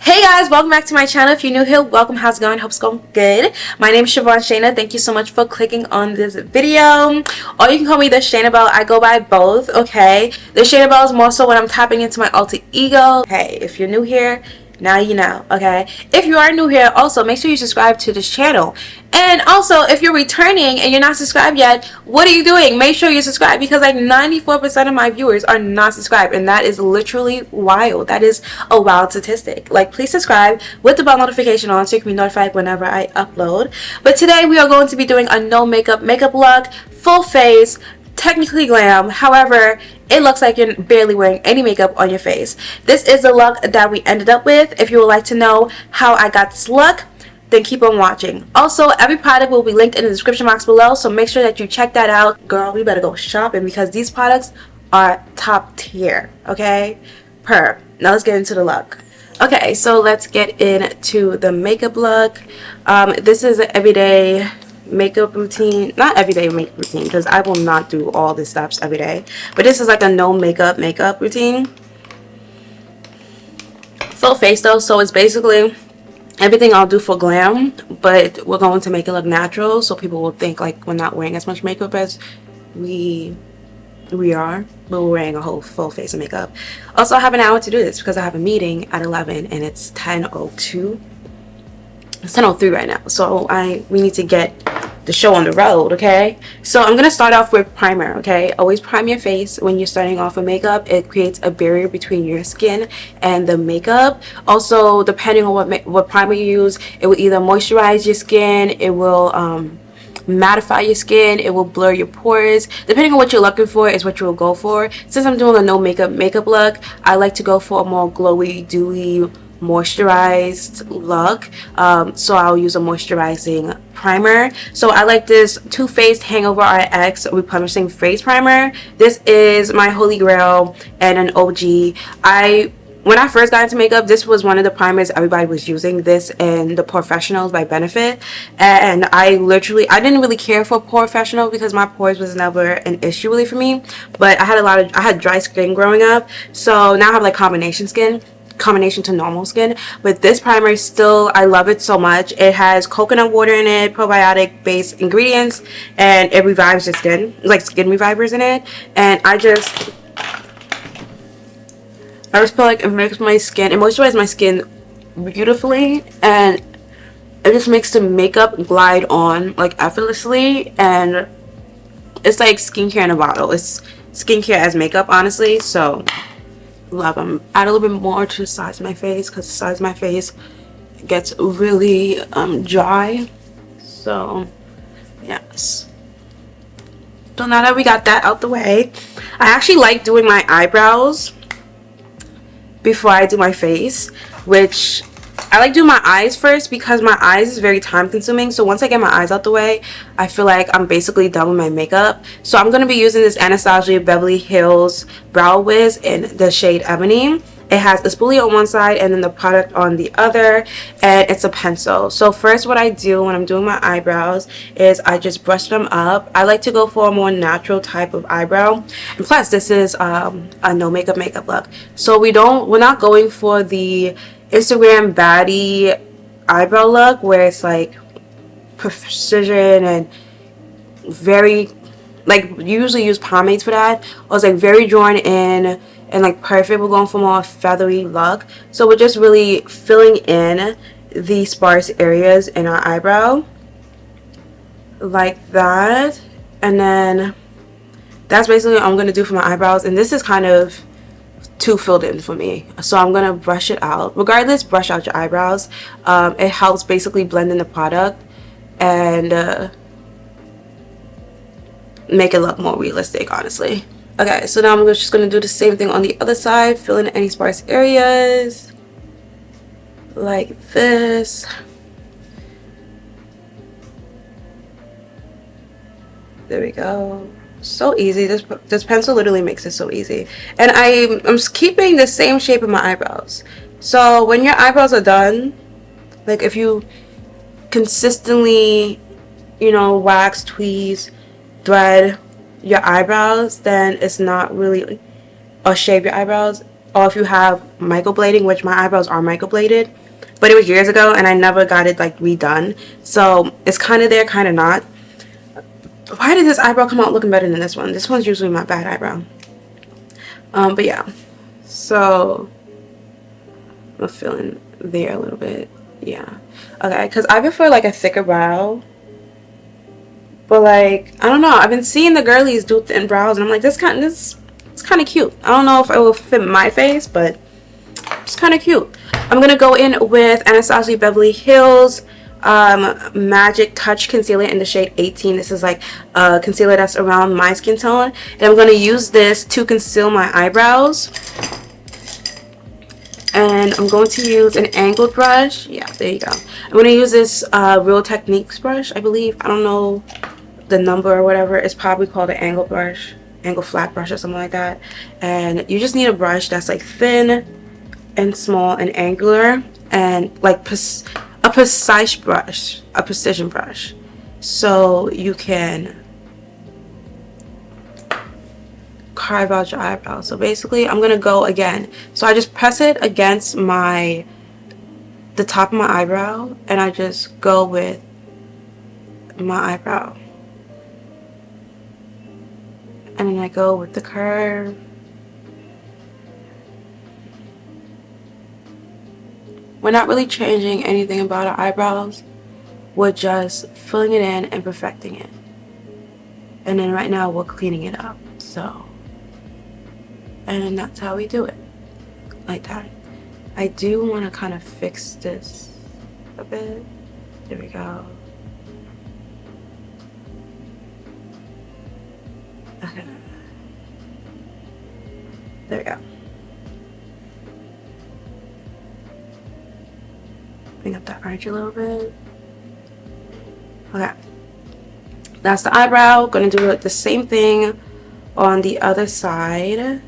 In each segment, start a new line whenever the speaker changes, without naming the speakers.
Hey guys, welcome back to my channel. If you're new here, welcome. How's it going? Hope it's going good. My name is Shana. Thank you so much for clicking on this video. Or you can call me the Shana Bell. I go by both, okay? The Shana Bell is more so when I'm tapping into my alter ego. Hey, if you're new here, now you know, okay? If you are new here, also make sure you subscribe to this channel. And also, if you're returning and you're not subscribed yet, what are you doing? Make sure you subscribe, because like 94% of my viewers are not subscribed, and that is literally wild. That is a wild statistic. Like, please subscribe with the bell notification on so you can be notified whenever I upload. But today we are going to be doing a no makeup look, full face, technically glam. However, it looks like you're barely wearing any makeup on your face. This is the look that we ended up with. If you would like to know how I got this look, then keep on watching. Also, every product will be linked in the description box below, so make sure that you check that out. Girl, we better go shopping because these products are top tier, okay? Now let's get into the look. Okay, so let's get into the makeup look. This is an everyday makeup routine. Not everyday makeup routine, because I will not do all the steps every day, but this is like a no makeup routine. Full face though, so it's basically everything I'll do for glam, but we're going to make it look natural, so people will think like we're not wearing as much makeup as we are, but we're wearing a whole full face of makeup. Also, I have an hour to do this because I have a meeting at 11 and it's 10:02. It's 10:03 right now, so we need to get the show on the road, okay? So I'm gonna start off with primer, okay? Always prime your face when you're starting off with makeup. It creates a barrier between your skin and the makeup. Also, depending on what primer you use, it will either moisturize your skin, it will mattify your skin, it will blur your pores. Depending on what you're looking for is what you will go for. Since I'm doing a no makeup look, I like to go for a more glowy, dewy, moisturized look, so I'll use a moisturizing primer. So I like this Too Faced Hangover RX Replenishing Face Primer. This is my holy grail and an OG. When I first got into makeup, this was one of the primers everybody was using, this and the Professionals by Benefit. And I didn't really care for Professional because my pores was never an issue really for me, but I had dry skin growing up, so now I have like combination to normal skin. But this primer still, I love it so much. It has coconut water in it, probiotic based ingredients, and it revives your skin, like skin revivers in it. And I just feel like it moisturizes my skin beautifully, and it just makes the makeup glide on like effortlessly. And it's like skincare in a bottle. It's skincare as makeup, honestly. So love them. Add a little bit more to the sides of my face because the sides of my face gets really dry. So yes. So now that we got that out the way, I actually like doing my eyebrows before I do my face, which I like doing my eyes first because my eyes is very time consuming. So once I get my eyes out the way, I feel like I'm basically done with my makeup. So I'm going to be using this Anastasia Beverly Hills Brow Wiz in the shade Ebony. It has a spoolie on one side and then the product on the other, and it's a pencil. So first what I do when I'm doing my eyebrows is I just brush them up. I like to go for a more natural type of eyebrow, and plus this is a no makeup look. So we're not going for the Instagram baddie eyebrow look where it's like precision and very, like, you usually use pomades for that, or it's like very drawn in and like perfect. We're going for more feathery look, so we're just really filling in the sparse areas in our eyebrow like that. And then that's basically what I'm going to do for my eyebrows, and this is kind of too filled in for me, so I'm gonna brush it out. Regardless, brush out your eyebrows. It helps basically blend in the product and make it look more realistic, honestly. Okay, so now I'm just gonna do the same thing on the other side, fill in any sparse areas like this. There we go. So easy. This pencil literally makes it so easy. And I'm keeping the same shape of my eyebrows. So when your eyebrows are done, like if you consistently, wax, tweeze, thread your eyebrows, then it's not really, or shave your eyebrows, or if you have microblading, which my eyebrows are microbladed, but it was years ago and I never got it like redone. So it's kind of there, kind of not. Why did this eyebrow come out looking better than this one? This one's usually my bad eyebrow. But yeah, so I'm feeling there a little bit. Yeah, okay, because I prefer like a thicker brow. But like, I don't know, I've been seeing the girlies do thin brows and I'm like, this it's kind of cute. I don't know if it will fit my face, but it's kind of cute. I'm gonna go in with Anastasia Beverly Hills Magic Touch Concealer in the shade 18. This is like a concealer that's around my skin tone, and I'm gonna use this to conceal my eyebrows. And I'm going to use an angled brush. Yeah, there you go. I'm going to use this Real Techniques brush, I believe. I don't know the number or whatever. It's probably called an angle brush, angle flat brush or something like that. And you just need a brush that's like thin and small and angular, and like a precise brush, a precision brush, so you can carve out your eyebrows. So basically I'm gonna go again, so I just press it against the top of my eyebrow and I just go with my eyebrow, and then I go with the curve. We're not really changing anything about our eyebrows, we're just filling it in and perfecting it, and then right now we're cleaning it up. So, and that's how we do it, like that. I do want to kind of fix this a bit. There we go. Okay. There we go. Bring up that arch a little bit. Okay. That's the eyebrow. Gonna do the same thing on the other side.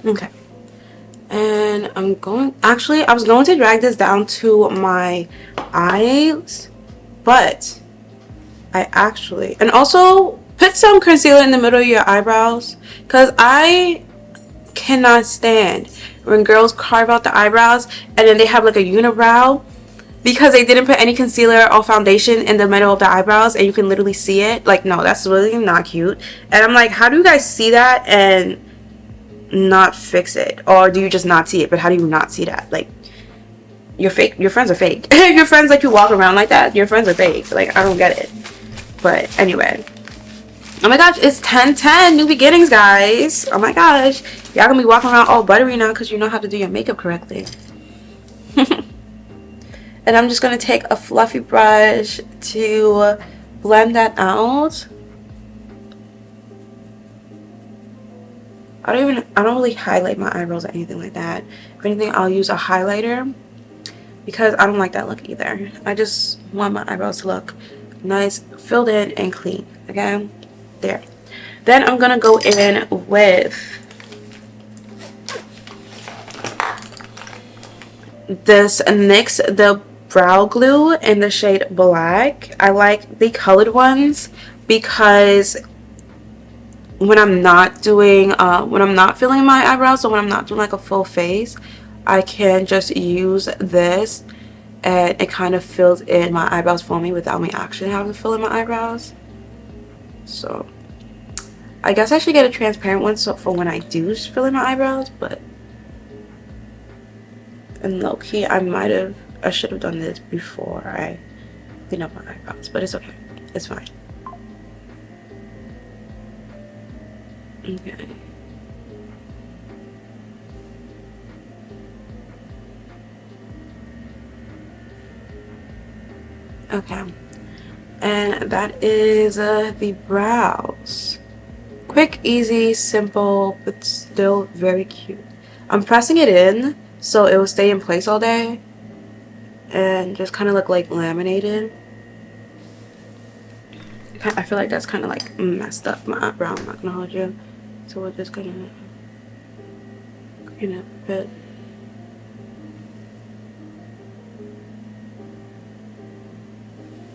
Okay. And I was going to drag this down to my eyes, but and also put some concealer in the middle of your eyebrows, because I cannot stand when girls carve out the eyebrows and then they have like a unibrow because they didn't put any concealer or foundation in the middle of the eyebrows and you can literally see it. Like, no, that's really not cute. And I'm like, how do you guys see that and not fix it? Or do you just not see it? But how do you not see that? Like, you're fake. Your friends are fake. If your friends let you walk around like that, your friends are fake. Like, I don't get it. But anyway, oh my gosh, it's 10/10, new beginnings, guys. Oh my gosh, y'all gonna be walking around all buttery now because you know how to do your makeup correctly. And I'm just gonna take a fluffy brush to blend that out. I don't really highlight my eyebrows or anything like that. If anything, I'll use a highlighter because I don't like that look either. I just want my eyebrows to look nice, filled in, and clean. Okay, there. Then I'm gonna go in with this NYX the brow glue in the shade black. I like the colored ones because when I'm not doing when I'm not filling my eyebrows, so when I'm not doing like a full face, I can just use this and it kind of fills in my eyebrows for me without me actually having to fill in my eyebrows. So I guess I should get a transparent one so for when I do fill in my eyebrows, but in low key I should have done this before I clean up my eyebrows, but it's okay, it's fine. Okay. Okay. And that is the brows. Quick, easy, simple, but still very cute. I'm pressing it in so it will stay in place all day and just kind of look like laminated. I feel like that's kind of like messed up my eyebrow, I'm not gonna hold you. So we're just gonna clean it a bit.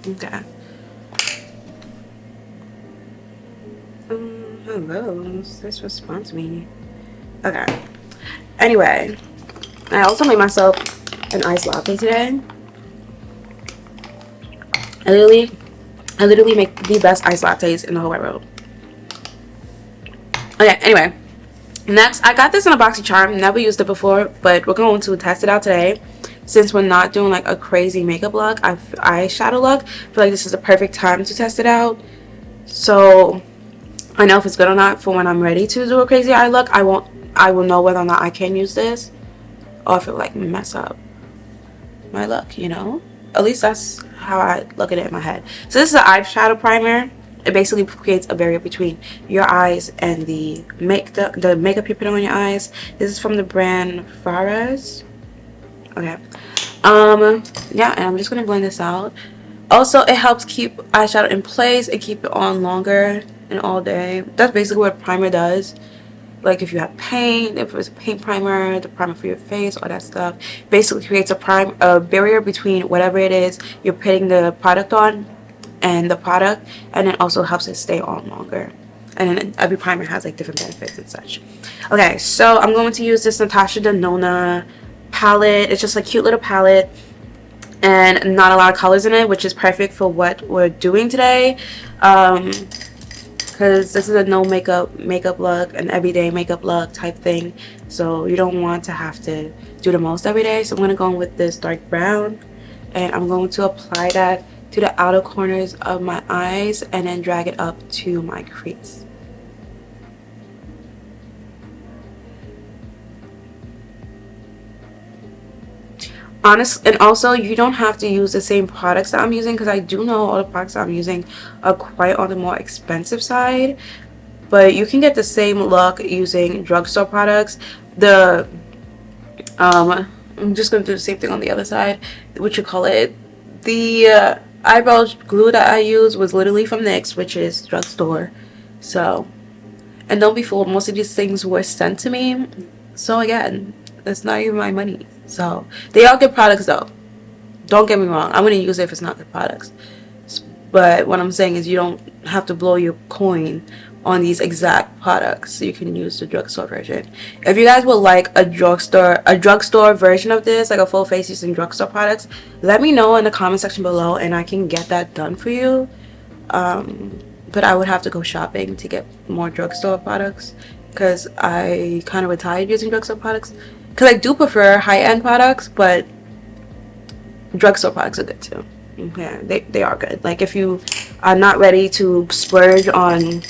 Okay. Hello, this responds me. Okay. Anyway, I also made myself an iced latte today. I literally make the best iced lattes in the whole wide world. Okay, anyway. Next, I got this in a BoxyCharm. Never used it before, but we're going to test it out today. Since we're not doing like a crazy makeup look, eyeshadow look, I feel like this is the perfect time to test it out. So I know if it's good or not for when I'm ready to do a crazy eye look. I will know whether or not I can use this, or if it like mess up my look, you know. At least that's how I look at it in my head. So this is an eyeshadow primer. It basically creates a barrier between your eyes and the makeup you're putting on your eyes. This is from the brand Fares. Okay. Yeah, and I'm just gonna blend this out. Also, it helps keep eyeshadow in place and keep it on longer and all day. That's basically what a primer does. Like if you have paint, if it's a paint primer, the primer for your face, all that stuff, basically creates a barrier between whatever it is you're putting the product on and the product, and it also helps it stay on longer. And then every primer has like different benefits and such. Okay, so I'm going to use this Natasha Denona palette. It's just a cute little palette and not a lot of colors in it, which is perfect for what we're doing today. Because this is a no makeup look, an everyday makeup look type thing, so you don't want to have to do the most every day. So I'm going to go in with this dark brown, and I'm going to apply that to the outer corners of my eyes and then drag it up to my crease. Honestly, and also you don't have to use the same products that I'm using, because I do know all the products that I'm using are quite on the more expensive side, but you can get the same look using drugstore products. I'm just gonna do the same thing on the other side. What you call it? The eyebrow glue that I use was literally from NYX, which is drugstore. So, and don't be fooled, most of these things were sent to me. So again, it's not even my money. So they are good products though. Don't get me wrong. I'm gonna use it if it's not good products. But what I'm saying is you don't have to blow your coin on these exact products. So you can use the drugstore version. If you guys would like a drugstore version of this, like a full face using drugstore products, let me know in the comment section below and I can get that done for you. But I would have to go shopping to get more drugstore products, because I kind of retired using drugstore products. Because I do prefer high-end products, but drugstore products are good too. Yeah, they are good. Like if you are not ready to splurge on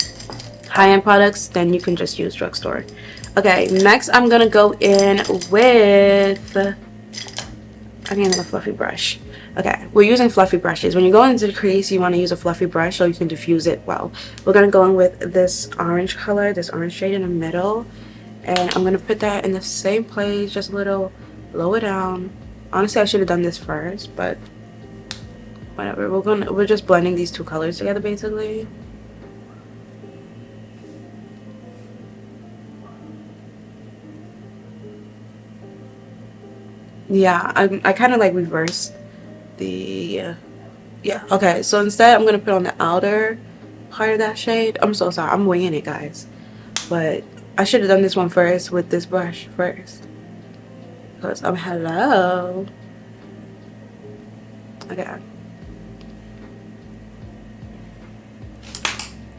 high-end products, then you can just use drugstore. Okay, next I'm gonna go in with, I need another fluffy brush. Okay, we're using fluffy brushes. When you go into the crease, you want to use a fluffy brush so you can diffuse it well. We're gonna go in with this orange color, this orange shade in the middle, and I'm gonna put that in the same place, just a little lower down. Honestly, I should have done this first, but whatever. We're just blending these two colors together basically. Yeah, I kind of like reversed the yeah. Okay, so instead I'm gonna put on the outer part of that shade. I'm so sorry, I'm winging it, guys, but I should have done this one first with this brush first, because I'm hello. Okay,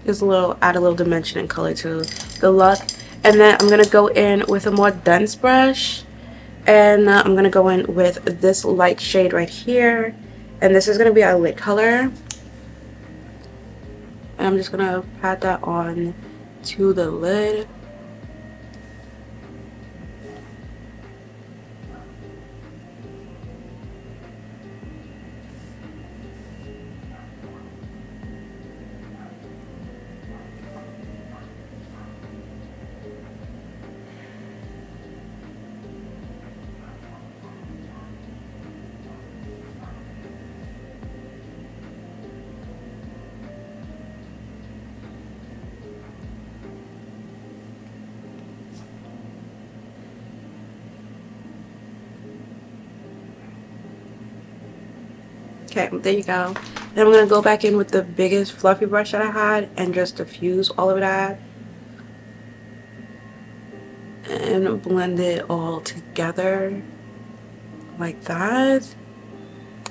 just add a little dimension and color to the look. And then I'm gonna go in with a more dense brush, and I'm gonna go in with this light shade right here, and this is gonna be our lid color, and I'm just gonna pat that on to the lid. Okay, there you go. Then I'm gonna go back in with the biggest fluffy brush that I had and just diffuse all of that and blend it all together like that.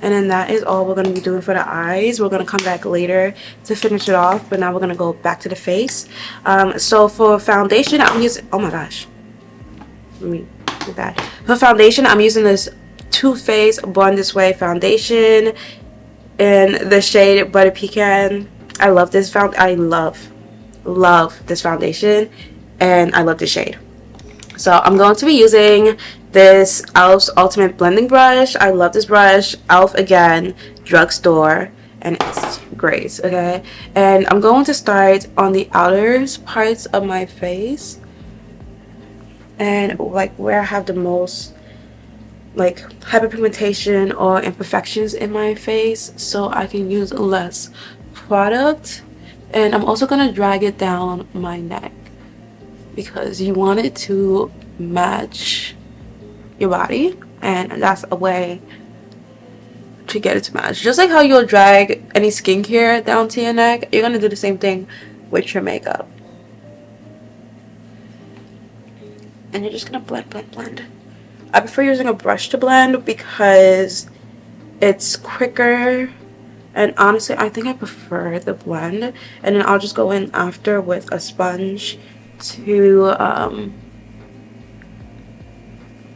And then that is all we're going to be doing for the eyes. We're going to come back later to finish it off, but now we're going to go back to the face. So for foundation, I'm using, oh my gosh, let me do that. For foundation, I'm using this Too Faced Born This Way foundation in the shade Butter Pecan. I love this I love this foundation, and I love this shade. So I'm going to be using this e.l.f.'s Ultimate Blending Brush. I love this brush. e.l.f. again, drugstore, and it's great, okay? And I'm going to start on the outer parts of my face, and like where I have the most like hyperpigmentation or imperfections in my face, so I can use less product. And I'm also going to drag it down my neck, because you want it to match your body, and that's a way to get it to match. Just like how you'll drag any skincare down to your neck, you're gonna do the same thing with your makeup. And you're just gonna blend. I prefer using a brush to blend because it's quicker, and honestly I think I prefer the blend. And then I'll just go in after with a sponge to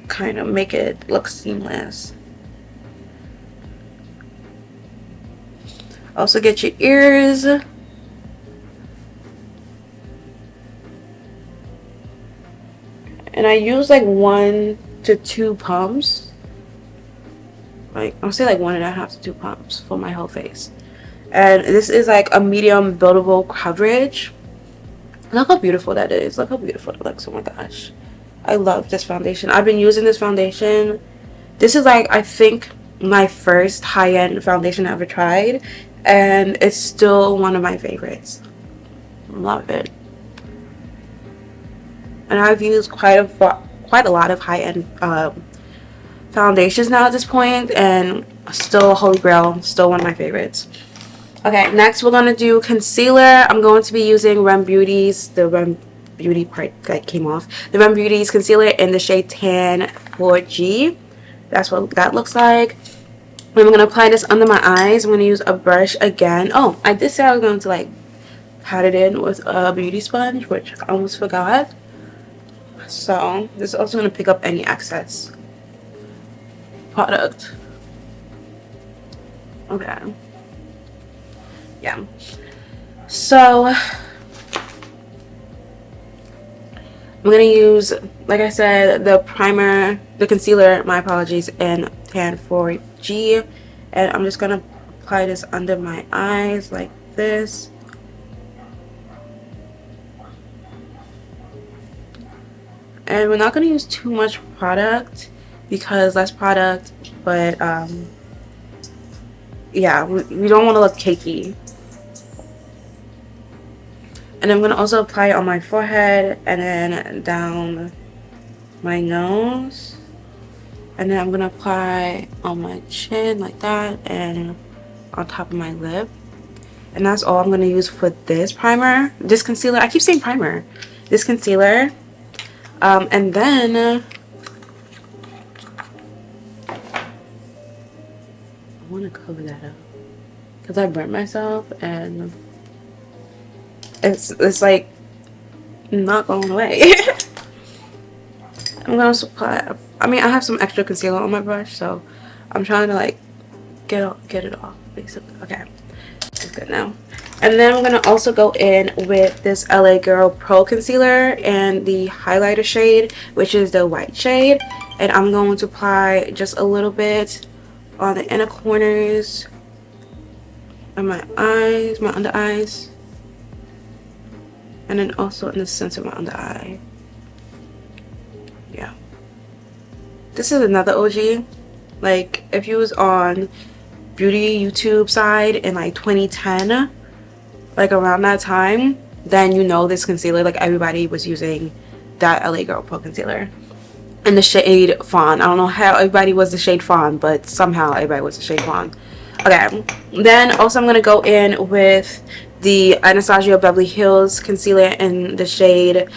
kind of make it look seamless. Also get your ears. And I use like 1 to 2 pumps. Like I'll say like 1.5 to 2 pumps for my whole face. And this is like a medium buildable coverage. Look how beautiful that is. Look how beautiful it looks. Oh my gosh. I love this foundation. I've been using this foundation. This is like, I think, my first high-end foundation I ever tried, and it's still one of my favorites. Love it. And I've used quite a lot of high-end foundations now at this point, and still holy grail, still one of my favorites. Okay, next we're gonna do concealer. I'm going to be using Rem Beauty's, the Rem Beauty part that came off, the Rem Beauty's concealer in the shade Tan 4G. That's what that looks like. And I'm gonna apply this under my eyes. I'm gonna use a brush again. Oh, I did say I was going to like pat it in with a beauty sponge, which I almost forgot. So this is also gonna pick up any excess product. Okay. Yeah. So I'm going to use, like I said, the primer, the concealer, my apologies, in Tan 4G. And I'm just going to apply this under my eyes like this. And we're not going to use too much product because less product, but yeah, we don't want to look cakey. And I'm going to also apply it on my forehead and then down my nose. And then I'm going to apply on my chin like that and on top of my lip. And that's all I'm going to use for this primer. This concealer. I keep saying primer. This concealer. And then I want to cover that up because I burnt myself and it's like not going away. I'm gonna apply. I mean, I have some extra concealer on my brush, so I'm trying to like get it off basically. Okay, it's good now. And then I'm gonna also go in with this LA Girl Pro Concealer and the highlighter shade, which is the white shade. And I'm going to apply just a little bit on the inner corners of my eyes, my under eyes. And then also in the center of my under eye. Yeah. This is another OG. Like, if you was on beauty YouTube side in like 2010, like around that time, then you know this concealer. Like, everybody was using that LA Girl Pro Concealer. And the shade Fawn. I don't know how everybody was the shade Fawn, but somehow everybody was the shade Fawn. Okay, then also I'm going to go in with the Anastasia Beverly Hills concealer in the shade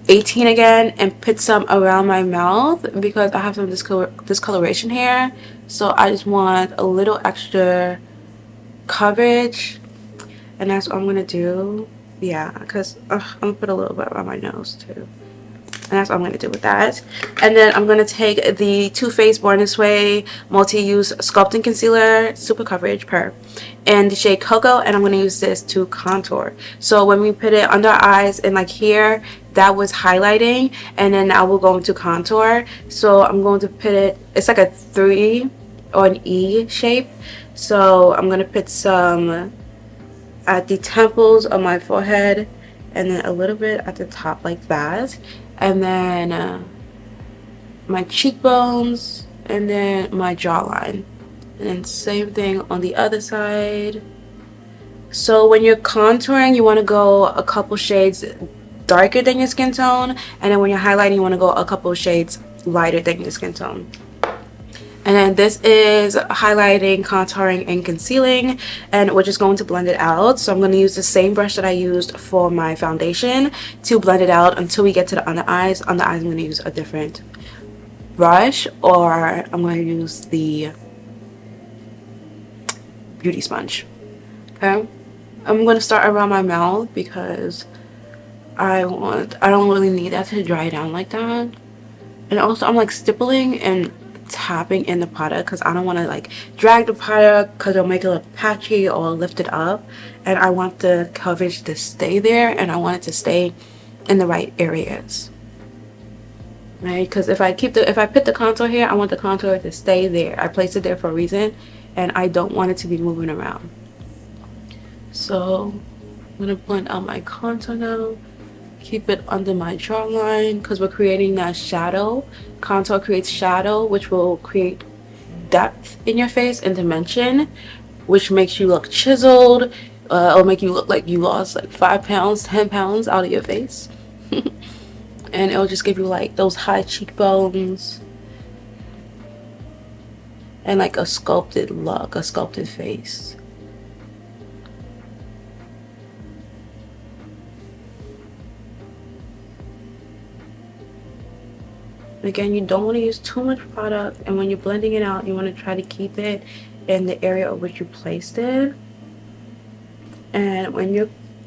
18 again, and put some around my mouth because I have some discoloration here, so I just want a little extra coverage, and that's what I'm going to do. Yeah, because I'm going to put a little bit around my nose too. And that's what I'm going to do with that. And then I'm going to take the Too Faced Born This Way Multi-Use Sculpting Concealer, Super Coverage Per, in the shade Cocoa, and I'm going to use this to contour. So when we put it under our eyes and like here, that was highlighting, and then now we're going to contour. So I'm going to put it, it's like a 3 or an E shape. So I'm going to put some at the temples of my forehead, and then a little bit at the top like that, and then my cheekbones, and then my jawline, and then same thing on the other side. So when you're contouring, you want to go a couple shades darker than your skin tone, and then when you're highlighting, you want to go a couple shades lighter than your skin tone. And then this is highlighting, contouring, and concealing, and we're just going to blend it out. So I'm going to use the same brush that I used for my foundation to blend it out until we get to the under eyes. Under eyes, I'm going to use a different brush, or I'm going to use the beauty sponge. Okay, I'm going to start around my mouth because I don't really need that to dry down like that. And also I'm like stippling and tapping in the product because I don't want to like drag the product because it'll make it look patchy or lift it up, and I want the coverage to stay there, and I want it to stay in the right areas, right? Because if I put the contour here, I want the contour to stay there. I placed it there for a reason, and I don't want it to be moving around. So I'm gonna blend out my contour now. Keep it under my jawline because we're creating that shadow. Contour creates shadow, which will create depth in your face and dimension, which makes you look chiseled. It'll make you look like you lost like 5 pounds, 10 pounds out of your face. And it'll just give you like those high cheekbones and like a sculpted look, a sculpted face. Again, you don't want to use too much product, and when you're blending it out, you want to try to keep it in the area of which you placed it. And when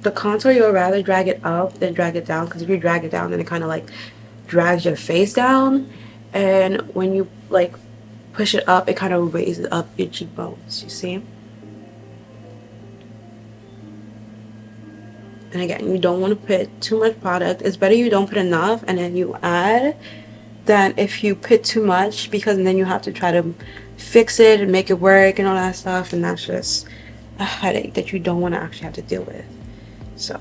the contour, you'll rather drag it up than drag it down, because if you drag it down, then it kind of like drags your face down, and when you like push it up, it kind of raises up your cheekbones, you see? And again, you don't want to put too much product. It's better you don't put enough and then you add than if you put too much, because then you have to try to fix it and make it work and all that stuff, and that's just a headache that you don't want to actually have to deal with. So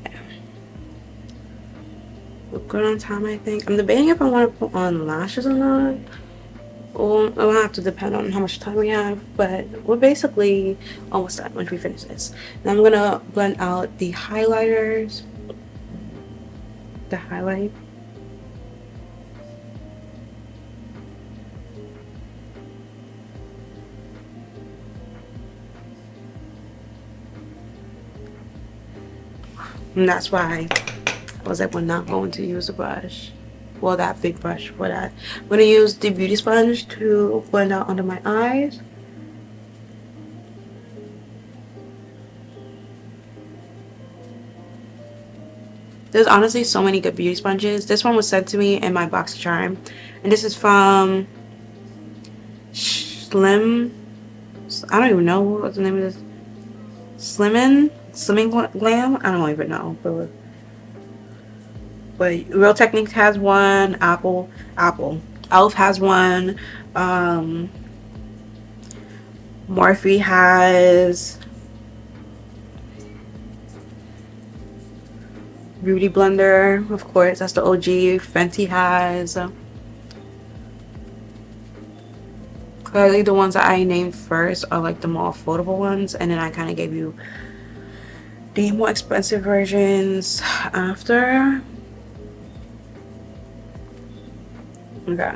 yeah. We're good on time, I think. I'm debating if I want to put on lashes or not. Well, it'll have to depend on how much time we have, but we're basically almost done once we finish this. Now I'm gonna blend out the highlighters, the highlight. And that's why I was like, we're not going to use a brush. Well, that big brush for that. I'm going to use the beauty sponge to blend out under my eyes. There's honestly so many good beauty sponges. This one was sent to me in my box of charm. And this is from Slim. I don't even know what the name of this. Slimming Glam? I don't even know. But Real Techniques has one. Elf has one. Morphe has. Beauty Blender, of course, that's the OG. Fenty has. Clearly the ones that I named first are like the more affordable ones, and then I kind of gave you the more expensive versions after. Okay.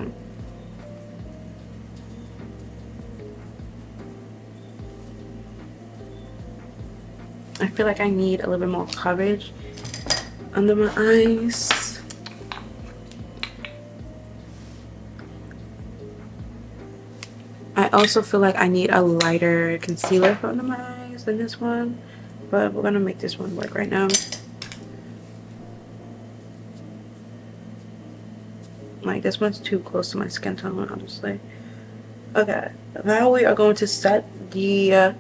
I feel like I need a little bit more coverage under my eyes. I also feel like I need a lighter concealer for under my eyes than this one, but we're gonna make this one work right now. Like, this one's too close to my skin tone, honestly. Okay, now we are going to set the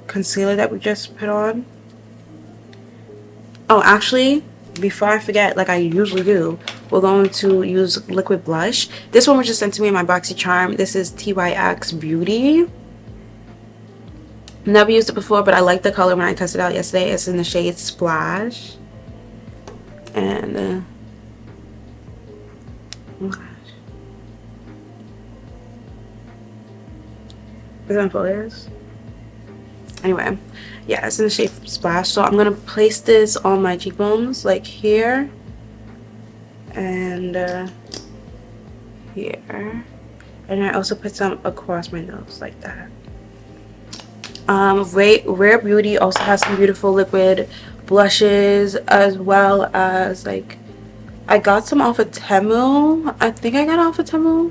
concealer that we just put on. Oh, actually, before I forget, like I usually do, we're going to use liquid blush. This one was just sent to me in my BoxyCharm. This is TYX Beauty. Never used it before, but I like the color when I tested it out yesterday. It's in the shade Splash. And oh gosh. Is that focus? Anyway, yeah, it's in the shade Splash. So I'm gonna place this on my cheekbones, like here and here, and I also put some across my nose like that. Rare Beauty also has some beautiful liquid blushes, as well as, like, I got some off of Temu. I think I got it off of Temu.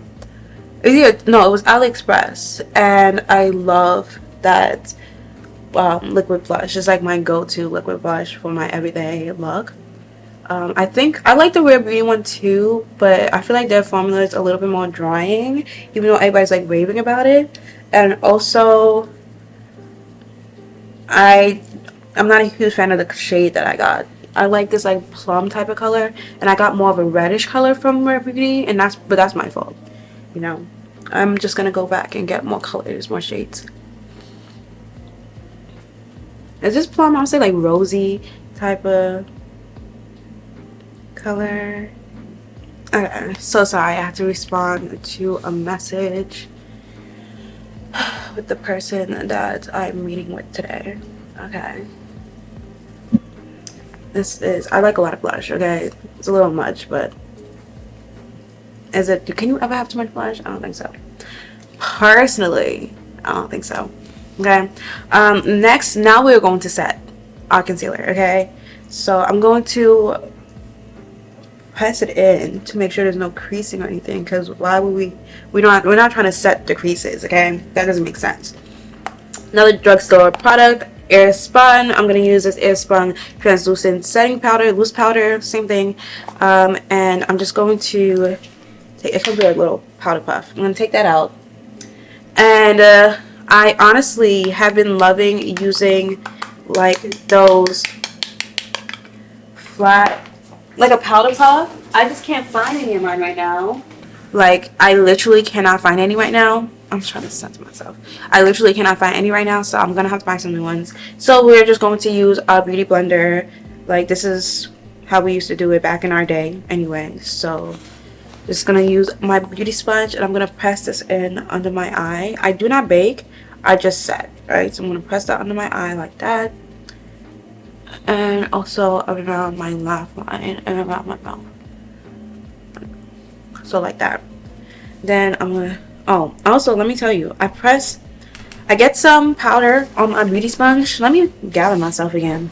Yeah, no, it was AliExpress, and I love that liquid blush. It's like my go-to liquid blush for my everyday look. I think I like the Rare Beauty one too, but I feel like their formula is a little bit more drying, even though everybody's like raving about it. And also, I'm not a huge fan of the shade that I got. I like this like plum type of color, and I got more of a reddish color from Rare Beauty, and that's my fault. You know, I'm just gonna go back and get more colors, more shades. Is this plum? I would say like rosy type of color. Okay, so sorry, I have to respond to a message with the person that I'm meeting with today. Okay. I like a lot of blush, okay? It's a little much, but can you ever have too much blush? I don't think so. Personally, I don't think so. Okay. Next, now we're going to set our concealer, okay? So I'm going to press it in to make sure there's no creasing or anything, because why would we're not trying to set the creases, okay? That doesn't make sense. Another drugstore product, Airspun. I'm going to use this Airspun translucent setting powder, loose powder, same thing. And I'm just going to take, it comes with a little powder puff. I'm going to take that out. And I honestly have been loving using like those flat, like a powder puff. I just can't find any of mine right now. Like, I literally cannot find any right now. I'm trying to censor myself. I literally cannot find any right now, so I'm gonna have to buy some new ones. So we're just going to use a beauty blender. Like, this is how we used to do it back in our day anyway. So just gonna use my beauty sponge, and I'm gonna press this in under my eye. I do not bake, I just set. Right, so I'm gonna press that under my eye like that, and also around my laugh line and around my mouth, so like that. Then I'm gonna, oh, also let me tell you, I get some powder on my beauty sponge. Let me gather myself again.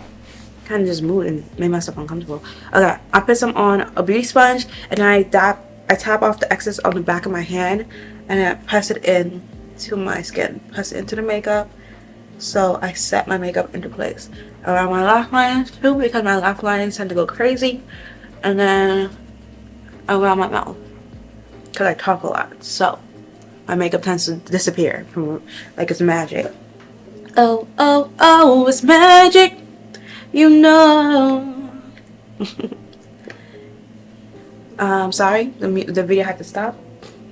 Kind of just moved and made myself uncomfortable. Okay, I put some on a beauty sponge, and I tap off the excess on the back of my hand, and I press it in to my skin, press it into the makeup, so I set my makeup into place around my laugh lines too, because my laugh lines tend to go crazy, and then around my mouth because I talk a lot, so my makeup tends to disappear from, like, it's magic. Oh, oh, oh, it's magic, you know. Sorry, the video had to stop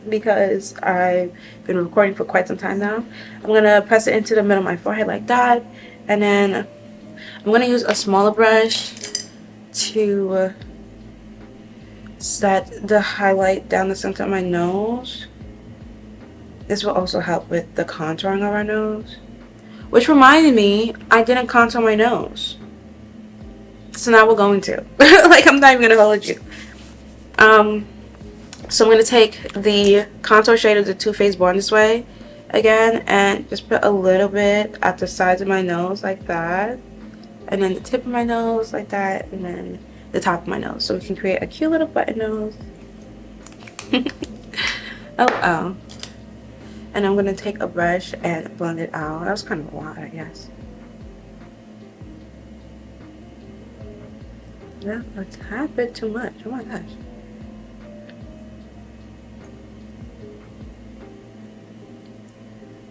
because I've been recording for quite some time now. I'm gonna press it into the middle of my forehead like that, and then I'm gonna use a smaller brush to set the highlight down the center of my nose. This will also help with the contouring of our nose, which reminded me, I didn't contour my nose, so now we're going to. Like, I'm not even gonna hold you. So I'm going to take the contour shade of the Too Faced Born This Way again and just put a little bit at the sides of my nose like that, and then the tip of my nose like that, and then the top of my nose, so we can create a cute little button nose. Oh. And I'm going to take a brush and blend it out. That was kind of a lot, I guess. Yeah, a tad bit too much. Oh my gosh.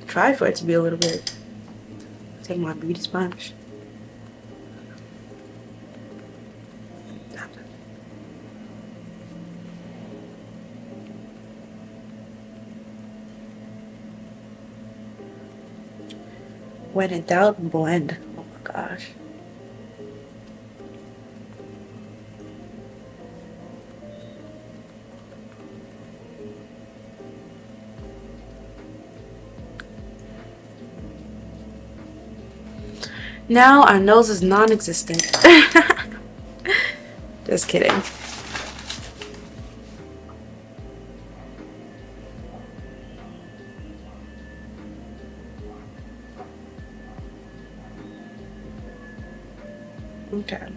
Try for it to be a little bit. Take my beauty sponge. When in doubt, blend. Oh my gosh. Now our nose is non-existent. Just kidding. Okay.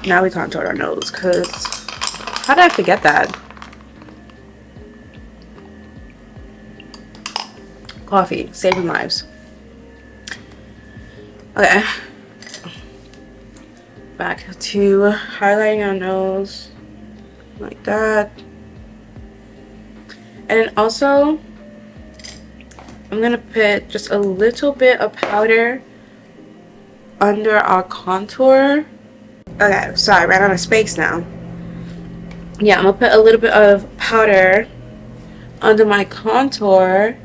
Now we contour our nose, because how did I forget that? Coffee, saving lives. Okay. Back to highlighting our nose like that. And also, I'm gonna put just a little bit of powder under our contour. Okay, sorry, I ran out of space now. Yeah, I'm gonna put a little bit of powder under my contour.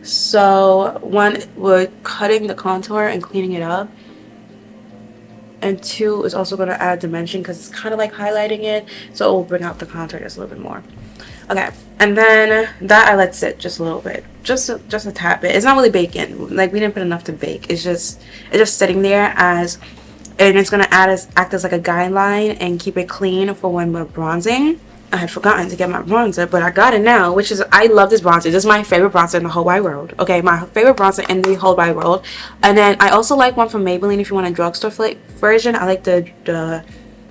So one, we're cutting the contour and cleaning it up, and two is also going to add dimension because it's kind of like highlighting it, so it will bring out the contour just a little bit more. Okay, and then that I let sit just a little bit, just a tad bit. It's not really baking, like we didn't put enough to bake. It's just sitting there as, and it's going to act as like a guideline and keep it clean for when we're bronzing. I had forgotten to get my bronzer, but I got it now, which is, I love this bronzer. This is my favorite bronzer in the whole wide world. Okay, my favorite bronzer in the whole wide world. And then I also like one from Maybelline if you want a drugstore version. I like the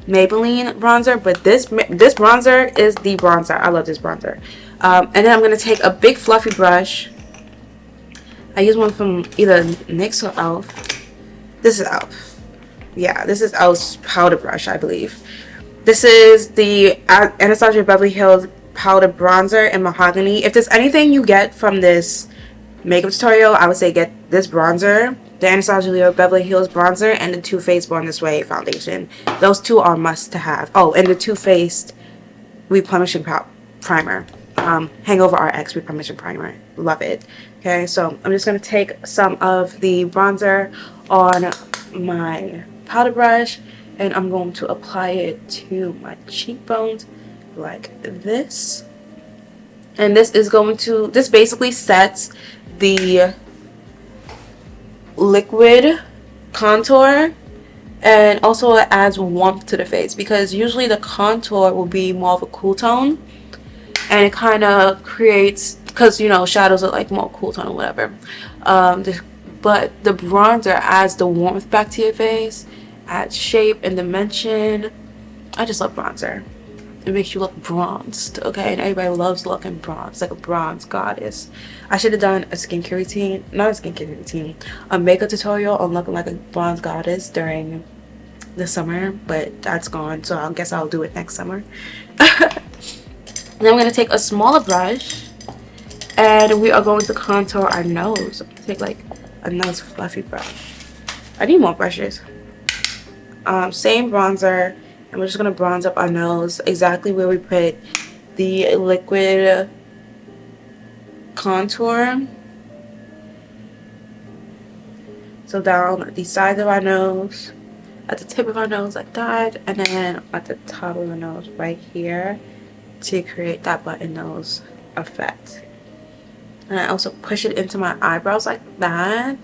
Maybelline bronzer, but this bronzer is the bronzer. I love this bronzer. And then I'm going to take a big fluffy brush. I use one from either NYX or e.l.f. This is e.l.f. Yeah, this is e.l.f.'s powder brush, I believe. This is the Anastasia Beverly Hills powder bronzer in mahogany. If there's anything you get from this makeup tutorial, I would say get this bronzer, the Anastasia Beverly Hills bronzer, and the Too Faced Born This Way foundation. Those two are must to have. Oh, and the Too Faced replenishing primer, Hangover RX replenishing primer. Love it. Okay, so I'm just gonna take some of the bronzer on my powder brush, and I'm going to apply it to my cheekbones like this. And this basically sets the liquid contour, and also it adds warmth to the face, because usually the contour will be more of a cool tone, and it kind of creates, because you know shadows are like more cool tone or whatever, but the bronzer adds the warmth back to your face, adds shape and dimension. I just love bronzer. It makes you look bronzed, okay? And everybody loves looking bronzed, like a bronze goddess. I should have done a skincare routine, not a skincare routine, a makeup tutorial on looking like a bronze goddess during the summer, but that's gone, so I guess I'll do it next summer. Then I'm going to take a smaller brush, and we are going to contour our nose. I'm going to take like a nice fluffy brush. I need more brushes. Same bronzer, and we're just going to bronze up our nose exactly where we put the liquid contour. So down the sides of our nose, at the tip of our nose like that, and then at the top of the nose right here to create that button nose effect. And I also push it into my eyebrows like that,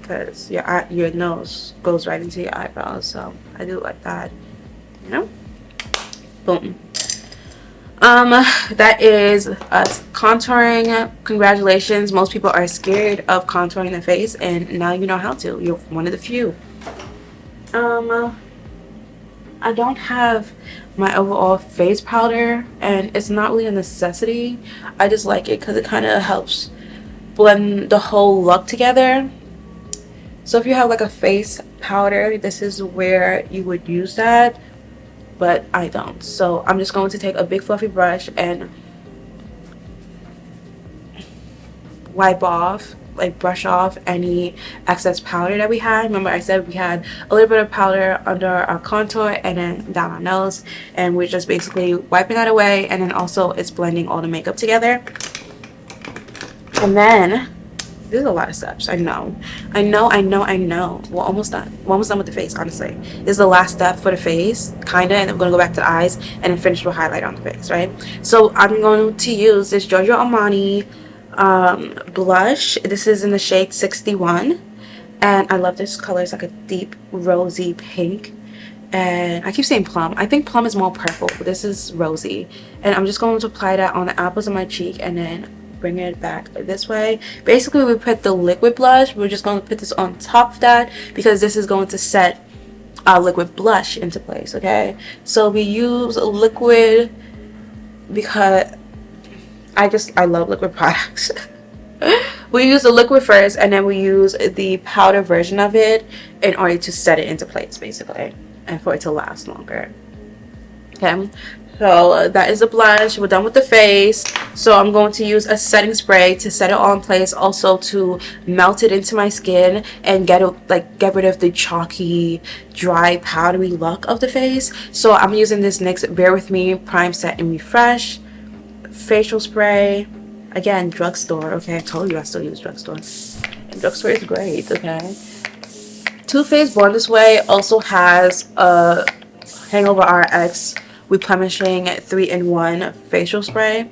because your nose goes right into your eyebrows. So I do like that, you know. Boom. That is us contouring. Congratulations. Most people are scared of contouring the face, and now you know how to. You're one of the few. I don't have my overall face powder, and it's not really a necessity. I just like it because it kind of helps blend the whole look together. So if you have like a face powder, this is where you would use that, but I don't. So I'm just going to take a big fluffy brush and wipe off, like brush off any excess powder that we had. Remember I said we had a little bit of powder under our contour and then down our nose, and we're just basically wiping that away, and then also it's blending all the makeup together. And then this is a lot of steps. I know. We're almost done. We're almost done with the face, honestly. This is the last step for the face, kinda, and then we're gonna go back to the eyes and then finish with highlight on the face, right? So I'm going to use this Giorgio Armani blush. This is in the shade 61, and I love this color. It's like a deep rosy pink, and I keep saying plum. I think plum is more purple, but this is rosy. And I'm just going to apply that on the apples of my cheek and then bring it back this way. Basically, we put the liquid blush. We're just going to put this on top of that because this is going to set our liquid blush into place. Okay, so we use liquid because I love liquid products. We use the liquid first, and then we use the powder version of it in order to set it into place, basically, and for it to last longer. Okay, so that is the blush. We're done with the face. So I'm going to use a setting spray to set it all in place, also to melt it into my skin and get rid of the chalky, dry, powdery look of the face. So I'm using this NYX Bear With Me Prime Set and Refresh facial spray. Again, drugstore. Okay, I told you I still use drugstore. And drugstore is great. Okay, Too Faced Born This Way also has a Hangover RX replenishing 3-in-1 facial spray,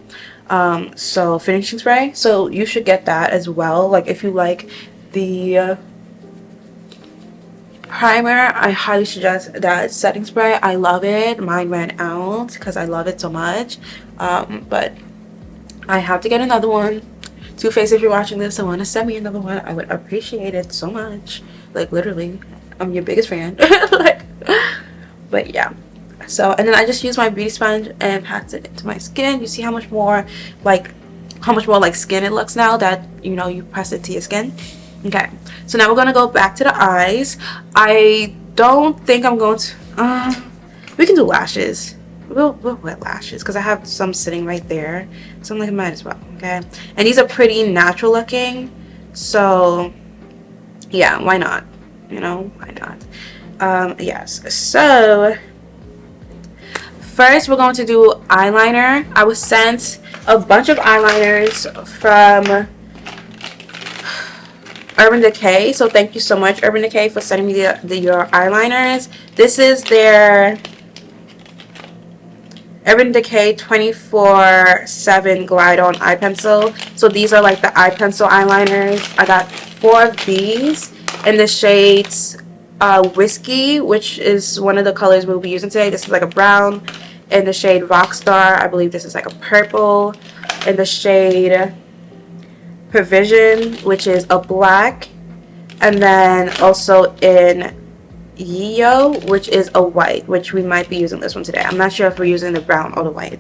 so finishing spray. So you should get that as well. Like if you like the primer, I highly suggest that setting spray. I love it. Mine ran out because I love it so much, but I have to get another one. Too Faced, if you're watching this and want to send me another one, I would appreciate it so much. Like literally, I'm your biggest fan. But yeah. So, and then I just use my beauty sponge and pat it into my skin. You see how much more like skin it looks now that you press it to your skin. Okay, so now we're gonna go back to the eyes. I don't think I'm going to we can do lashes. We'll wet lashes because I have some sitting right there, so I'm like, I might as well. Okay, and these are pretty natural looking, so yeah, why not? Why not? Yes, so first we're going to do eyeliner. I was sent a bunch of eyeliners from Urban Decay, so thank you so much, Urban Decay, for sending me your eyeliners. This is their Urban Decay 24/7 Glide On Eye Pencil. So these are like the eye pencil eyeliners. I got 4 of these in the shades Whiskey, which is one of the colors we'll be using today. This is like a brown. In the shade Rockstar, I believe this is like a purple. In the shade Provision, which is a black. And then also in Yeo, which is a white, which we might be using this one today. I'm not sure if we're using the brown or the white.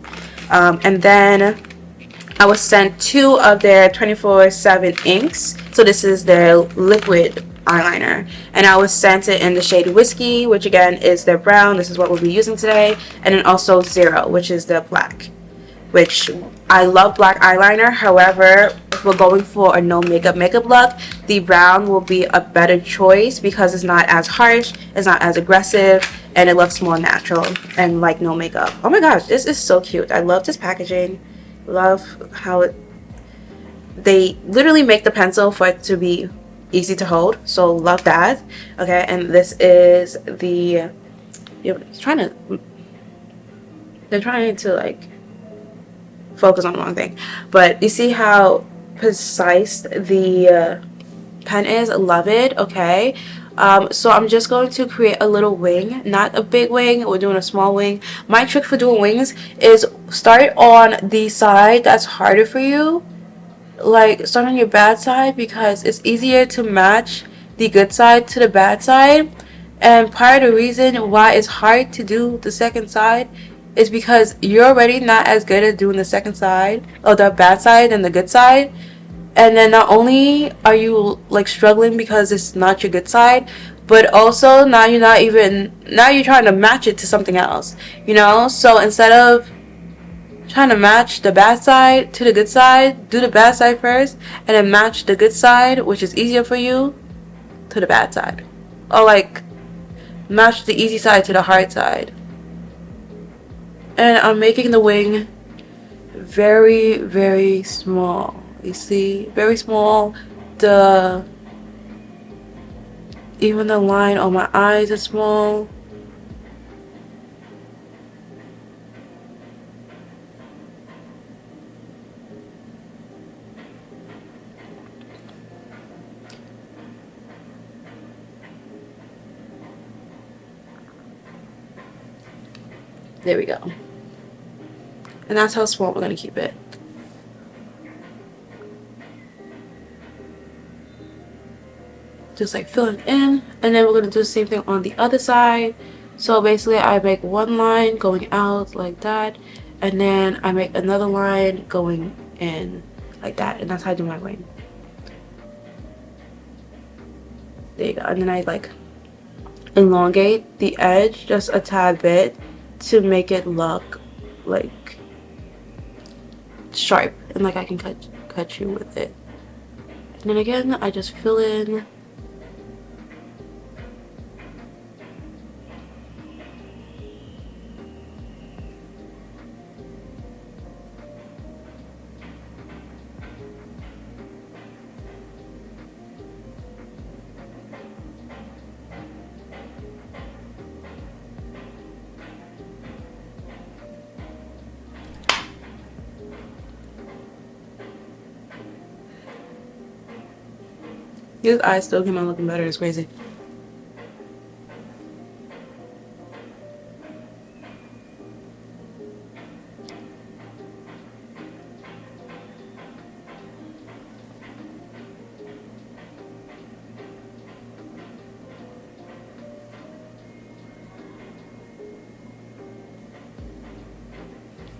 And then I was sent 2 of their 24/7 inks. So this is their liquid eyeliner, and I was sent it in the shade Whiskey, which again is their brown. This is what we'll be using today. And then also Zero, which is the black, which I love black eyeliner. However, if we're going for a no makeup look, the brown will be a better choice because it's not as harsh, it's not as aggressive, and it looks more natural and like no makeup. Oh my gosh, this is so cute. I love this packaging. Love how they literally make the pencil for it to be easy to hold, so love that. Okay, and this is the they're trying to like focus on one thing, but you see how precise the pen is. Love it. Okay. So I'm just going to create a little wing, not a big wing. We're doing a small wing. My trick for doing wings is start on the side that's harder for you. Like, start on your bad side because it's easier to match the good side to the bad side. And part of the reason why it's hard to do the second side is because you're already not as good at doing the second side or the bad side and the good side. And then not only are you like struggling because it's not your good side, but also now you're trying to match it to something else, you know? So instead of trying to match the bad side to the good side, do the bad side first and then match the good side, which is easier for you, to the bad side. Or like match the easy side to the hard side. And I'm making the wing very, very small. You see, very small. Even the line on my eyes is small. There we go. And that's how small we're gonna keep it. Just like fill it in, and then we're gonna do the same thing on the other side. So basically I make one line going out like that, and then I make another line going in like that, and that's how I do my wing. There you go. And then I like elongate the edge just a tad bit to make it look like sharp and like I can cut you with it. And then again I just fill in. His eyes still came out looking better. It's crazy.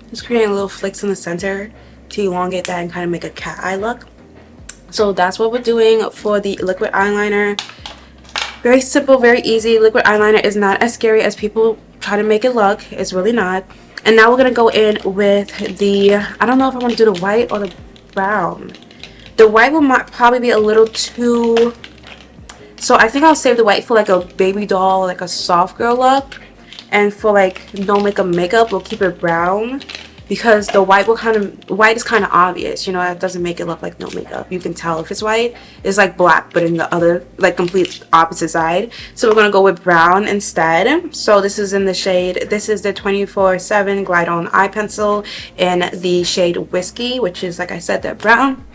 Just creating little flicks in the center to elongate that and kind of make a cat eye look. So that's what we're doing for the liquid eyeliner. Very simple, very easy. Liquid eyeliner is not as scary as people try to make it look. It's really not. And now we're going to go in with the, I don't know if I want to do the white or the brown. The white will probably be a little too, so I think I'll save the white for like a baby doll, like a soft girl look. And for like no makeup, we'll keep it brown. Because the white is kind of obvious, you know, it doesn't make it look like no makeup. You can tell if it's white. It's like black, but in the other, like complete opposite side. So we're going to go with brown instead. So this is in the shade, this is the 24/7 Glide On Eye Pencil in the shade Whiskey, which is, like I said, that brown.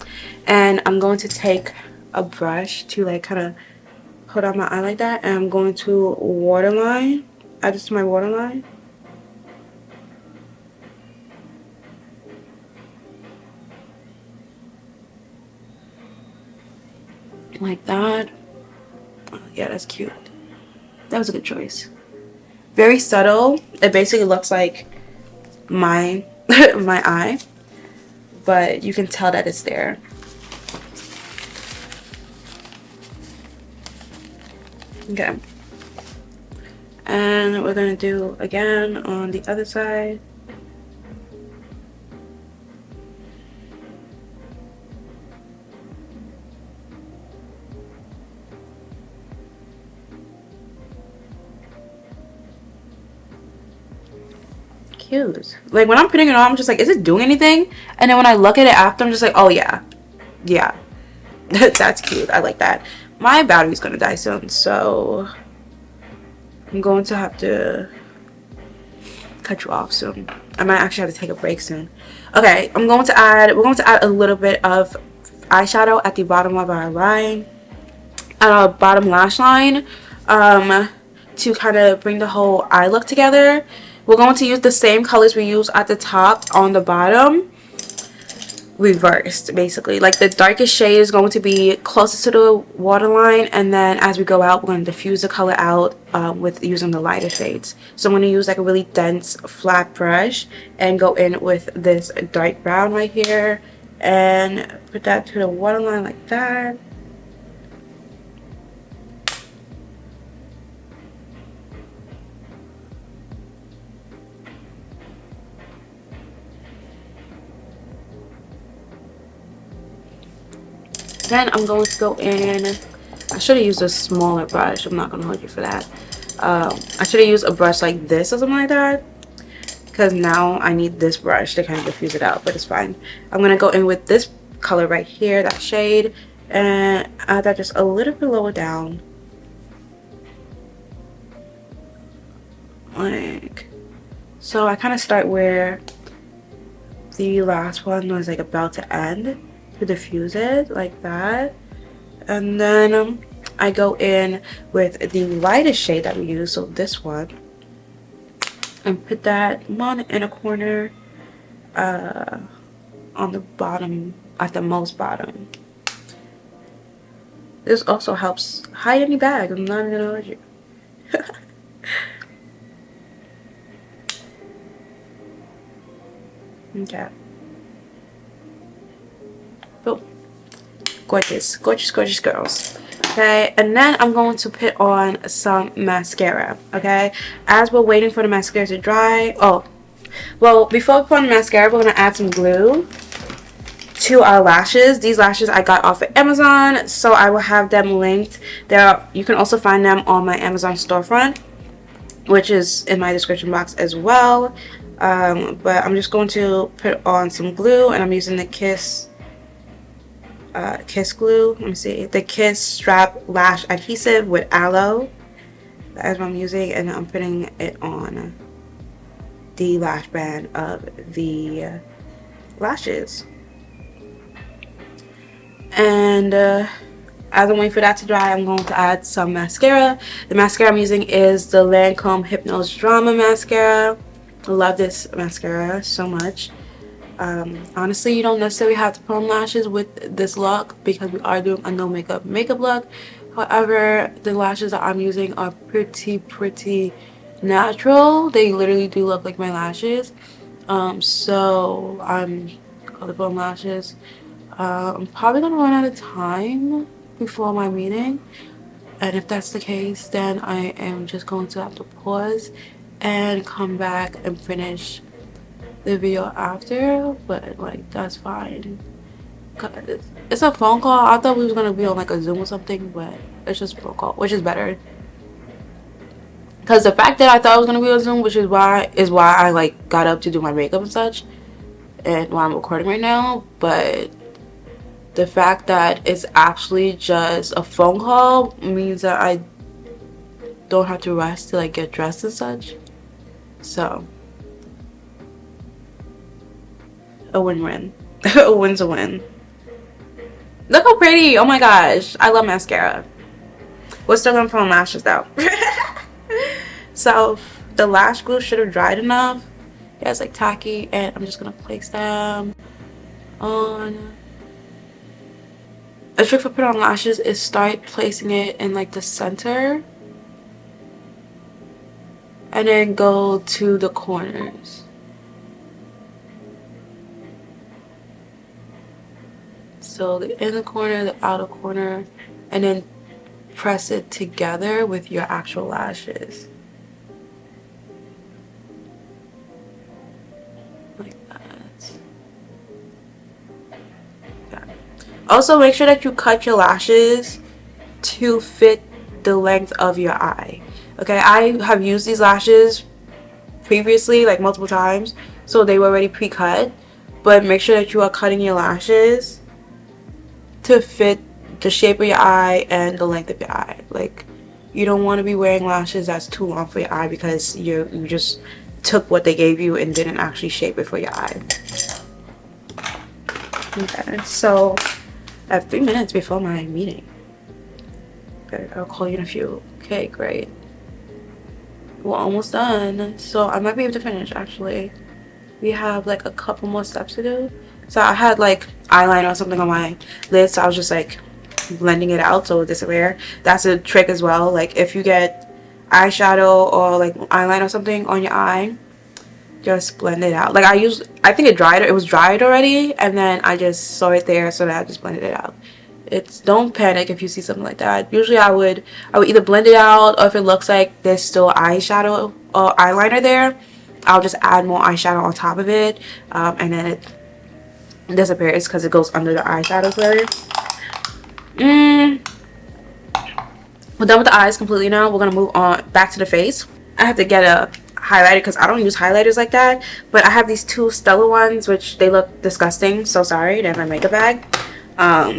And I'm going to take a brush to like kind of put on my eye like that. And I'm going to waterline, add this to my waterline. Like that. Oh, yeah, that's cute. That was a good choice. Very subtle. It basically looks like my my eye, but you can tell that it's there. Okay. And we're gonna do again on the other side. Cute. Like when I'm putting it on, I'm just like, is it doing anything? And then when I look at it after, I'm just like, oh yeah, that's cute. I like that. My battery's gonna die soon, so I'm going to have to cut you off soon. I might actually have to take a break soon. Okay, we're going to add a little bit of eyeshadow at the bottom of our line. at our bottom lash line to kind of bring the whole eye look together. We're going to use the same colors we use at the top on the bottom, reversed basically. Like the darkest shade is going to be closest to the waterline, and then as we go out, we're going to diffuse the color out with using the lighter shades. So I'm going to use like a really dense flat brush and go in with this dark brown right here and put that to the waterline like that. Then I'm going to go in. I should have used a smaller brush. I'm not going to hold you for that. I should have used a brush like this or something like that, because now I need this brush to kind of diffuse it out, but it's fine. I'm going to go in with this color right here, that shade, and add that just a little bit lower down. Like so. I kind of start where the last one was like about to end, to diffuse it like that, and then I go in with the lightest shade that we use, so this one, and put that one in a corner on the bottom, at the most bottom. This also helps hide any bag. I'm not gonna hold you. Okay. Boom. Gorgeous, gorgeous, gorgeous girls. Okay, and then I'm going to put on some mascara. Okay, as we're waiting for the mascara to dry. Oh, well, before we put on the mascara, we're gonna add some glue to our lashes. These lashes I got off of Amazon, so I will have them linked there. You can also find them on my Amazon storefront, which is in my description box as well. But I'm just going to put on some glue, and I'm using the Kiss glue. Let me see, the Kiss Strap Lash Adhesive with Aloe. That is what I'm using, and I'm putting it on the lash band of the lashes. And as I'm waiting for that to dry, I'm going to add some mascara. The mascara I'm using is the Lancome Hypnose Drama Mascara. I love this mascara so much. Honestly, you don't necessarily have to put on lashes with this look because we are doing a no makeup look. However, the lashes that I'm using are pretty natural. They literally do look like my lashes. So I'm gonna put on lashes. I'm probably gonna run out of time before my meeting, and if that's the case, then I am just going to have to pause and come back and finish the video after. But like, that's fine. It's a phone call. I thought we was gonna be on like a Zoom or something, but it's just a phone call, which is better. Because the fact that I thought I was gonna be on Zoom, which is why I like got up to do my makeup and such, and why I'm recording right now. But the fact that it's actually just a phone call means that I don't have to rush to like get dressed and such. So a win-win. A win's a win. Look how pretty. Oh my gosh, I love mascara. We're still gonna put on lashes though. So the lash glue should have dried enough. Yeah, it's like tacky, and I'm just gonna place them on. A trick for putting on lashes is start placing it in like the center and then go to the corners. So the inner corner, the outer corner, and then press it together with your actual lashes. Like that. Yeah. Also, make sure that you cut your lashes to fit the length of your eye. Okay, I have used these lashes previously, like multiple times, so they were already pre-cut. But make sure that you are cutting your lashes to fit the shape of your eye and the length of your eye. Like, you don't want to be wearing lashes that's too long for your eye because you just took what they gave you and didn't actually shape it for your eye. Okay, so I have 3 minutes before my meeting. Okay, I'll call you in a few. Okay, great. We're almost done. So I might be able to finish actually. We have like a couple more steps to do. So I had like eyeliner or something on my lid, so I was just like blending it out so it would disappear. That's a trick as well. Like if you get eyeshadow or like eyeliner or something on your eye, just blend it out. Like I think it was dried already, and then I just saw it there, so that I just blended it out. It's, don't panic if you see something like that. Usually I would either blend it out, or if it looks like there's still eyeshadow or eyeliner there, I'll just add more eyeshadow on top of it, and then it disappears because it goes under the eyeshadow layer. We're done with the eyes completely now. We're gonna move on back to the face. I have to get a highlighter because I don't use highlighters like that, but I have these two Stella ones which they look disgusting, so sorry. They're in my makeup bag.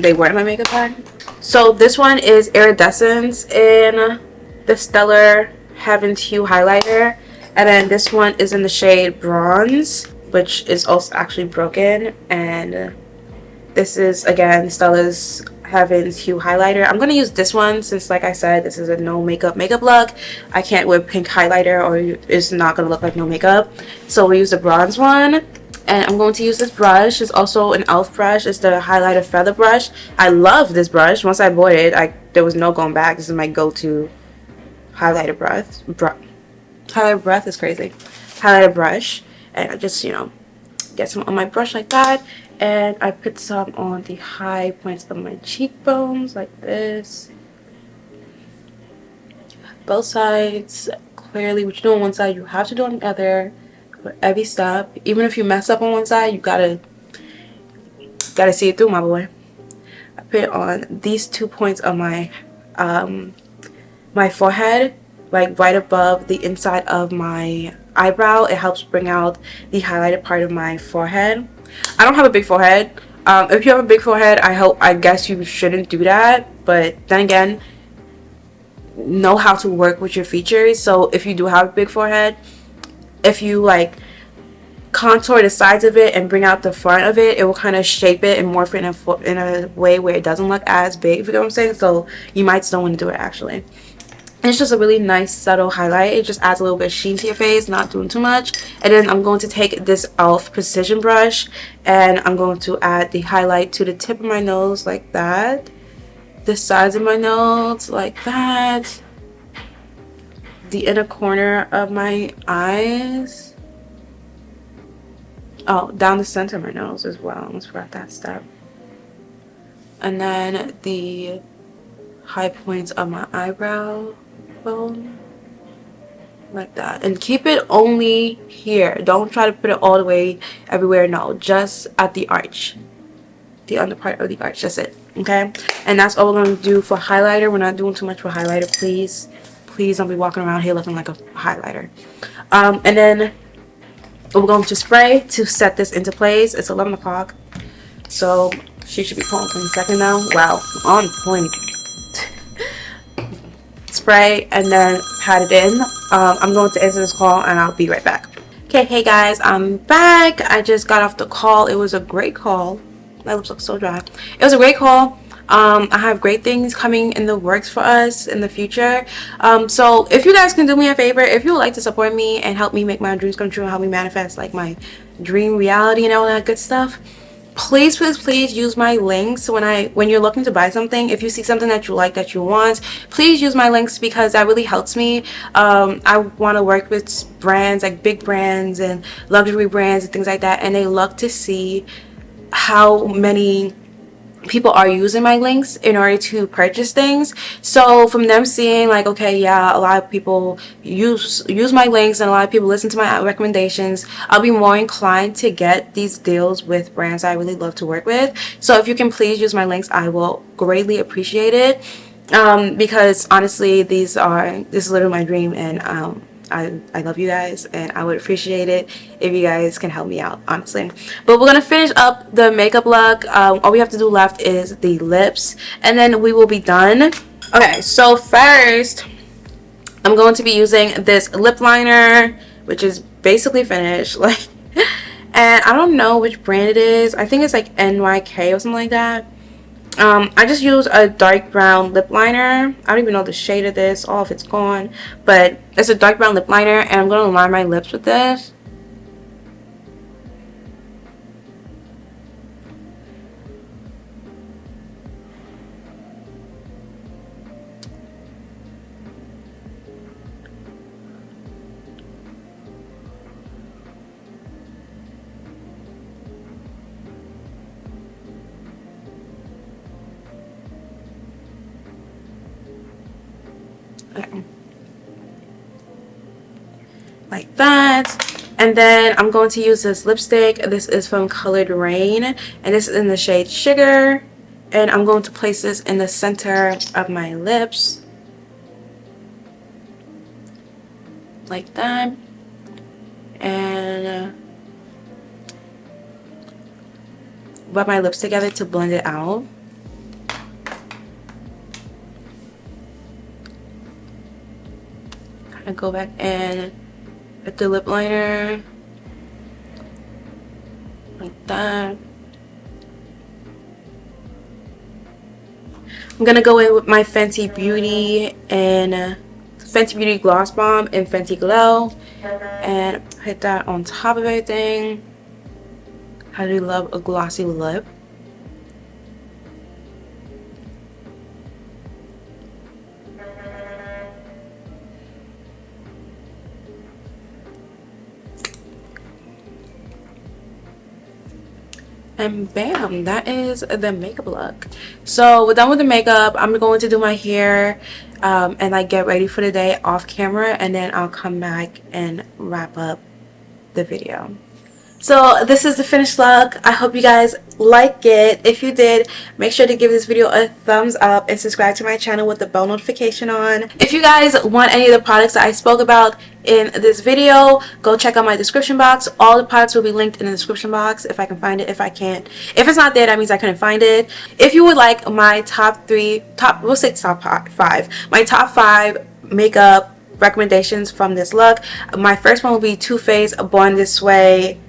They were in my makeup bag. So this one is Iridescence in the Stellar Heaven's Hue highlighter, and then this one is in the shade Bronze, which is also actually broken, and this is again Stella's Heaven's Hue highlighter. I'm gonna use this one since, like I said, this is a no makeup look. I can't wear pink highlighter or it's not gonna look like no makeup, so we use the bronze one. And I'm going to use this brush. It's also an elf brush. It's the highlighter feather brush. I love this brush. Once I bought it, there was no going back. This is my go-to highlighter brush. Highlighter brush is crazy. Highlighter brush, and I just, you know, get some on my brush like that, and I put some on the high points of my cheekbones like this. Both sides clearly. What you do on one side, you have to do on the other. For every step, even if you mess up on one side, you gotta see it through, my boy. I put it on these 2 points of my my forehead, like right above the inside of my eyebrow. It helps bring out the highlighted part of my forehead. I don't have a big forehead. If you have a big forehead, I guess you shouldn't do that, but then again, know how to work with your features. So if you do have a big forehead, if you like contour the sides of it and bring out the front of it, it will kind of shape it and morph it in a way where it doesn't look as big, if you know what I'm saying. So you might still want to do it actually. It's just a really nice subtle highlight. It just adds a little bit of sheen to your face, not doing too much. And then I'm going to take this e.l.f. precision brush and I'm going to add the highlight to the tip of my nose like that, the sides of my nose like that, the inner corner of my eyes, oh, down the center of my nose as well. I almost forgot that step. And then the high points of my eyebrow bone like that, and keep it only here. Don't try to put it all the way everywhere. No, just at the arch, the under part of the arch. That's it. Okay, and that's all we're going to do for highlighter. We're not doing too much for highlighter. Please don't be walking around here looking like a highlighter. And then we're going to spray to set this into place. It's 11 o'clock, so she should be calling any second now. Wow, on point. Spray and then pat it in. I'm going to answer this call and I'll be right back. Okay, hey guys, I'm back. I just got off the call. It was a great call. My lips look so dry. It was a great call. I have great things coming in the works for us in the future. So if you guys can do me a favor, if you would like to support me and help me make my dreams come true and help me manifest like my dream reality and all that good stuff, please use my links when you're looking to buy something. If you see something that you like, that you want, please use my links because that really helps me. I want to work with brands, like big brands and luxury brands and things like that, and they love to see how many people are using my links in order to purchase things. So from them seeing like, okay, yeah, a lot of people use my links and a lot of people listen to my recommendations, I'll be more inclined to get these deals with brands I really love to work with. So if you can please use my links, I will greatly appreciate it, because honestly this is literally my dream, and I love you guys, and I would appreciate it if you guys can help me out, honestly. But we're gonna finish up the makeup look. All we have to do left is the lips, and then we will be done. Okay, so first I'm going to be using this lip liner, which is basically finished, like, and I don't know which brand it is. I think it's like NYK or something like that. I just use a dark brown lip liner. I don't even know the shade of this, or if it's gone, but it's a dark brown lip liner, and I'm going to line my lips with this. Like that. And then I'm going to use this lipstick. This is from Colored Rain, and this is in the shade Sugar, and I'm going to place this in the center of my lips like that, and rub my lips together to blend it out. And go back in with the lip liner like that. I'm gonna go in with my Fenty Beauty and Fenty Beauty Gloss Bomb and Fenty Glow, and put that on top of everything. I do love a glossy lip. And bam, that is the makeup look. So we're done with the makeup. I'm going to do my hair and like get ready for the day off camera, and then I'll come back and wrap up the video. So this is the finished look. I hope you guys like it. If you did, make sure to give this video a thumbs up and subscribe to my channel with the bell notification on. If you guys want any of the products that I spoke about in this video, go check out my description box. All the products will be linked in the description box if I can find it. If I can't, if it's not there, that means I couldn't find it. If you would like my we'll say top 5, my top 5 makeup recommendations from this look, my first one will be Too Faced Born This Way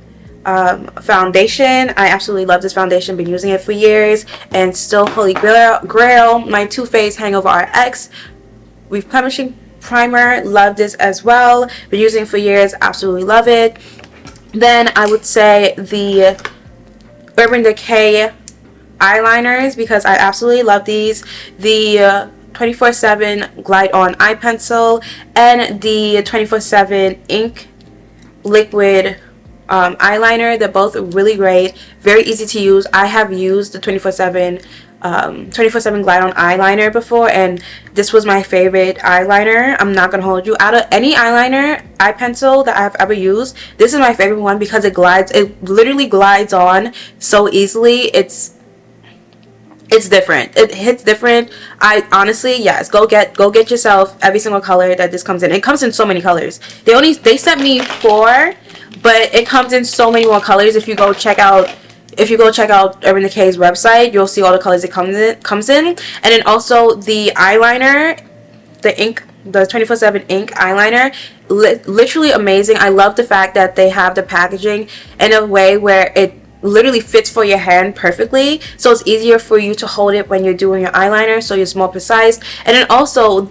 foundation. I absolutely love this foundation, been using it for years, and still holy grail. My Too Faced Hangover RX replenishing primer, love this as well, been using it for years, absolutely love it. Then I would say the Urban Decay eyeliners, because I absolutely love these. The 24/7 Glide On eye pencil and the 24/7 ink liquid eyeliner. They're both really great, very easy to use. I have used the 24/7 Glide On eyeliner before, and this was my favorite eyeliner. I'm not gonna hold you. Out of any eyeliner, eye pencil that I've ever used, this is my favorite one because it literally glides on so easily. It's different. It hits different. I honestly, yes, go get yourself every single color that this comes in. It comes in so many colors. They sent me 4, but it comes in so many more colors. If you go check out Urban Decay's website, you'll see all the colors it comes in. And then also the eyeliner, the 24/7 ink eyeliner, literally amazing. I love the fact that they have the packaging in a way where it literally fits for your hand perfectly, so it's easier for you to hold it when you're doing your eyeliner, so it's more precise. And then also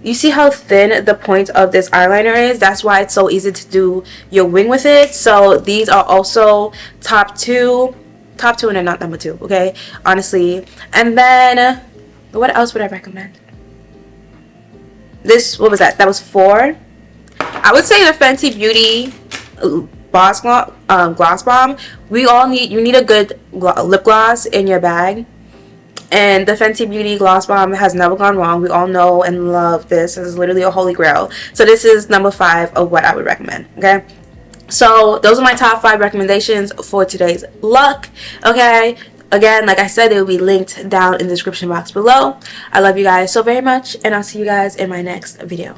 you see how thin the point of this eyeliner is? That's why it's so easy to do your wing with it. So these are also top two, and they're not number 2, okay, honestly. And then what else would I recommend? What was that? That was 4. I would say the Fenty Beauty Gloss Bomb. You need a good lip gloss in your bag, and the Fenty Beauty Gloss Bomb has never gone wrong. We all know and love this. This is literally a holy grail. So this is number 5 of what I would recommend. Okay, so those are my top 5 recommendations for today's look. Okay, again, like I said, they will be linked down in the description box below. I love you guys so very much, and I'll see you guys in my next video.